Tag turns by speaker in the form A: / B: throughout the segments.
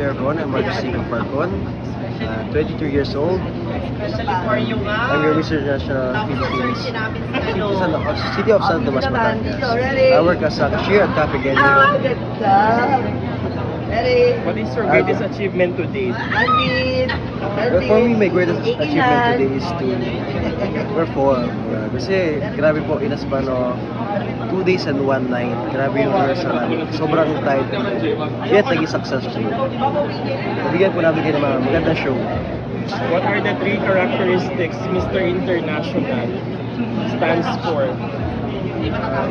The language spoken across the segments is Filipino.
A: day everyone, I'm Marcus Steven Parcon, 23 years old. I'm your Mr. National Philippines, City of San Tomas, Batangas. I work as a cashier at Cafe Genio.
B: What is your greatest achievement to date?
A: Well, for me, my greatest achievement today is to perform. Kasi grabe po, in a span of 2 days and 1 night, grabe yung rehearsal namin. Sobrang tight. Yet, naging successful. Nabigyan po namin kayo ng mga magandang show.
B: What are the 3 characteristics Mr. International stands for?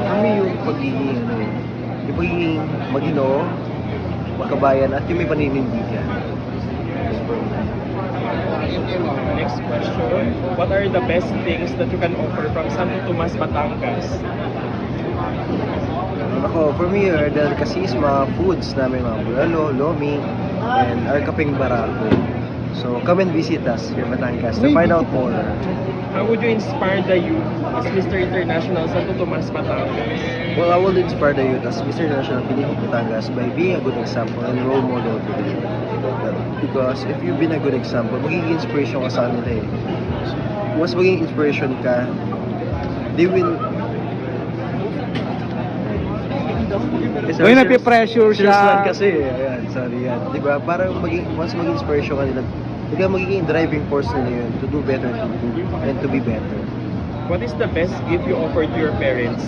A: Kami yung pagiging magino, makabayan, at yung may paninindigan.
B: Next question. What are the best things that you can offer from Santo Tomas, Batangas?
A: Ako, for me, the delicacies, mga foods namin, mga bulalo, lomi, and our kaping barako. So, come and visit us here in Batangas to find out more.
B: How would you inspire the youth as Mr. International Santo Tomas, Batangas?
A: Well, I will inspire the youth as Mr. National Philippines Batangas by being a good example and role model to them. Because if you've been a good example, magiging inspiration ka sa kanila eh. Once magiging inspiration ka, they will...
C: Uy, napipressure siya.
A: Seriously kasi, ayan, sorry yan. Diba, parang once maging inspiration ka nila, magiging driving force nila yun to do better and to be better.
B: What is the best gift you offer to your parents?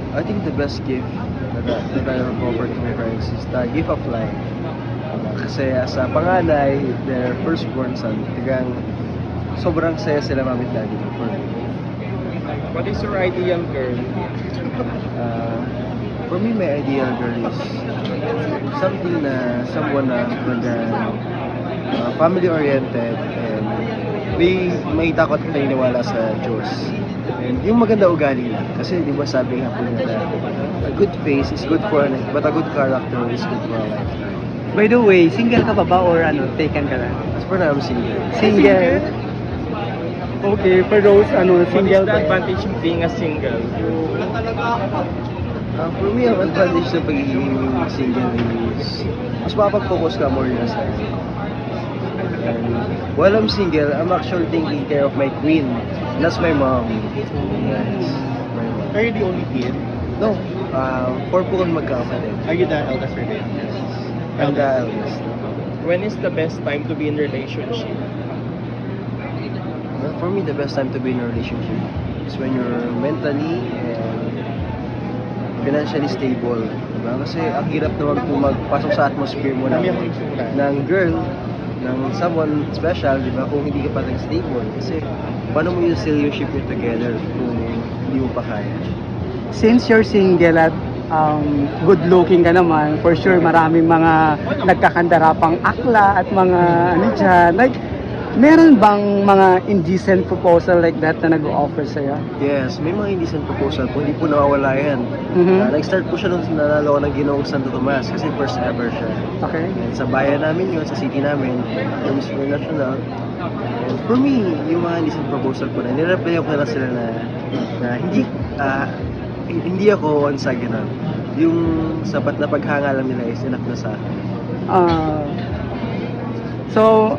A: I think the best gift that I have offered to my parents is the gift of life. Kasi as a panganay, their firstborn son, tigang sobrang saya sila mami at daddy for me.
B: What is your ideal girl?
A: For me, my ideal girl is someone na family-oriented and may takot at naniniwala sa Diyos. And yung maganda ugali lang. Kasi di ba sabi nga po nila, a good face is good for a night, but a good character is good for a lifetime.
C: By the way, single ka pa ba or taken ka lang?
A: As for now, I'm single.
C: Single. Okay, for those
B: What is
C: single
B: the
C: pa.
B: advantage of being a single?
A: For me, ang advantage ng pagiging single is mas makapag-focus ka more na sa while I'm single, I'm actually taking care of my queen. And that's my mom. Yes.
C: Are you the only kid?
A: No, 4 po kami magkakapatid.
C: Are you the eldest or the
A: I'm the eldest.
B: When is the best time to be in relationship?
A: Well, for me, the best time to be in a relationship is when you're mentally and financially stable. Diba? Kasi ang hirap naman po magpasok sa atmosphere mo ng girl, ng someone special, di ba? Kung hindi ka pa stable. Kasi paano mo yung still yung ship you together kung hindi mo pa kaya?
C: Since you're single at good looking ka naman, for sure maraming mga nagkakandarapang akla at mga dyan. Like, meron bang mga indecent proposal like that na nag-offer sa'yo?
A: Yes, may mga indecent proposal po, hindi po nawawala yan. Nag-start po siya nung nanalo ko ng Ginoong Santo Tomas kasi first ever siya.
C: Okay.
A: And sa bayan namin yun, sa city namin, yung Mr. National. And for me, yung mga indecent proposal po na, nireply ko na sila na hindi ako on sa ganun. Yung sapat na paghanga lang nila is enough na sa akin.
C: So,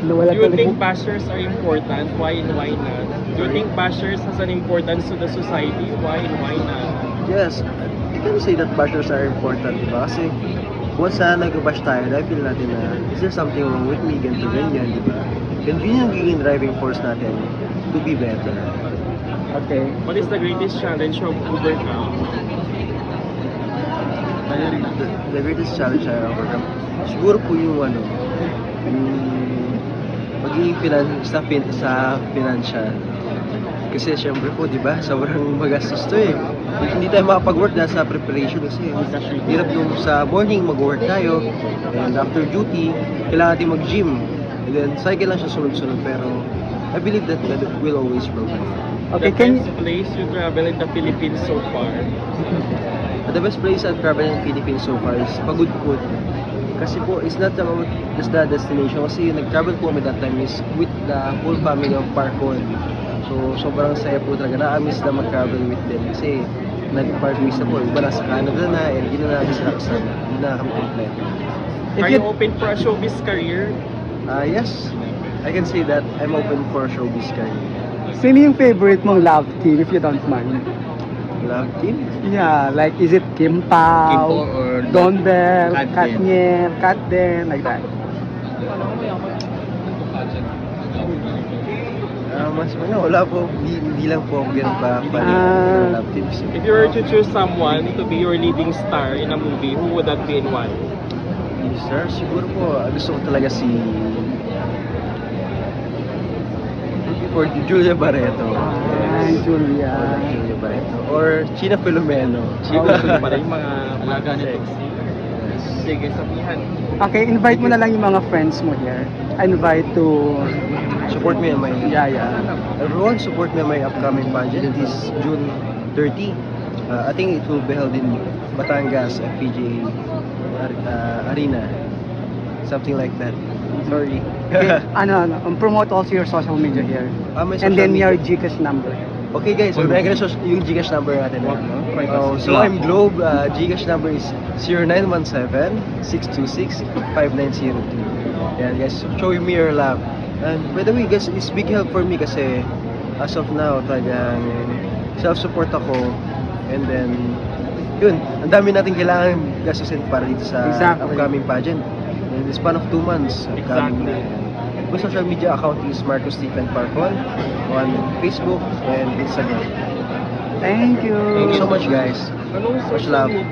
B: Do you think bashers are important? Why and why not? Do you think bashers has an importance to the society? Why and why not?
A: Yes, I can say that bashers are important, diba? Kasi once na nag-bash tayo, I feel natin na is there something wrong with me, ganito, ganyan, diba? And yun yung giging driving force natin to be better.
C: Okay.
B: What is the greatest challenge you have overcome?
A: The greatest challenge I overcome, siguro po yung yung magiging sa financial. Kasi syempre po, di ba, sobrang magastos to eh. Hindi tayo makapag-work dahil sa preparation kasi hirap nung sa morning mag-work tayo and after duty, kailangan natin mag-gym. And then cycle lang siya sunod-sunod pero I believe that God will always provide.
C: Okay,
B: The best place you travel in the Philippines so far?
A: The best place I've traveled in the Philippines so far is Pagudpud. Kasi po, it's not about just the destination. Kasi nag-travel po kami that time is with the whole family of Parcon. So, sobrang saya po talaga. Na-miss na mag-travel with them. Kasi nag-part-ways na po. Iba nasa Canada na, and hindi na namin sila kasama. Hindi na kami kompleto.
C: If
B: Are you
C: you-
B: open for a showbiz career?
A: Yes, I can say that I'm open for showbiz career.
C: Sino yung favorite mong love team, if you don't mind?
A: Love team?
C: Yeah, like is it Kim Pao,
A: Kim Pao or
C: Don Bell,
A: Kat
C: Katniel, Kat Den, like that?
A: Wala po. Hindi lang po ako ganun pa
C: Ah.
A: love teams.
B: If you were to choose someone to be your leading star in a movie, who would that be and why?
A: Sir, siguro po, gusto ko talaga si for Julia Barreto.
C: Ay, Julia.
A: Julia Barreto. Or China Filomeno.
B: Oh, gusto niyo pa rin yung mga alaga nito.
A: Yes.
B: Sige, sabihan.
C: Okay, invite mo na lang yung mga friends mo here. Invite to...
A: Support me on my...
C: Yeah.
A: Everyone, support me on my upcoming pageant. It is June 30. I think it will be held in Batangas, FPJ Arena. Something like that. Sorry.
C: Okay, promote also your social media here.
A: My
C: And
A: social
C: then
A: media.
C: your Gcash number.
A: Okay guys, so nagkala yung Gcash number natin. So I'm Globe, Gcash number is 0917-626-5902. Yan guys, show me your love. And by the way guys, it's big help for me kasi as of now, talagang self-support ako. And then, yun, ang dami natin kailangan gastusin para dito sa
C: Exactly.
A: upcoming pageant. In the span of 2 months, upcoming my social media account is Marcos Stephen Parcon on Facebook and Instagram.
C: Thank you.
A: Thank you so much guys.
B: Anong
A: Much
B: social
A: love.
B: media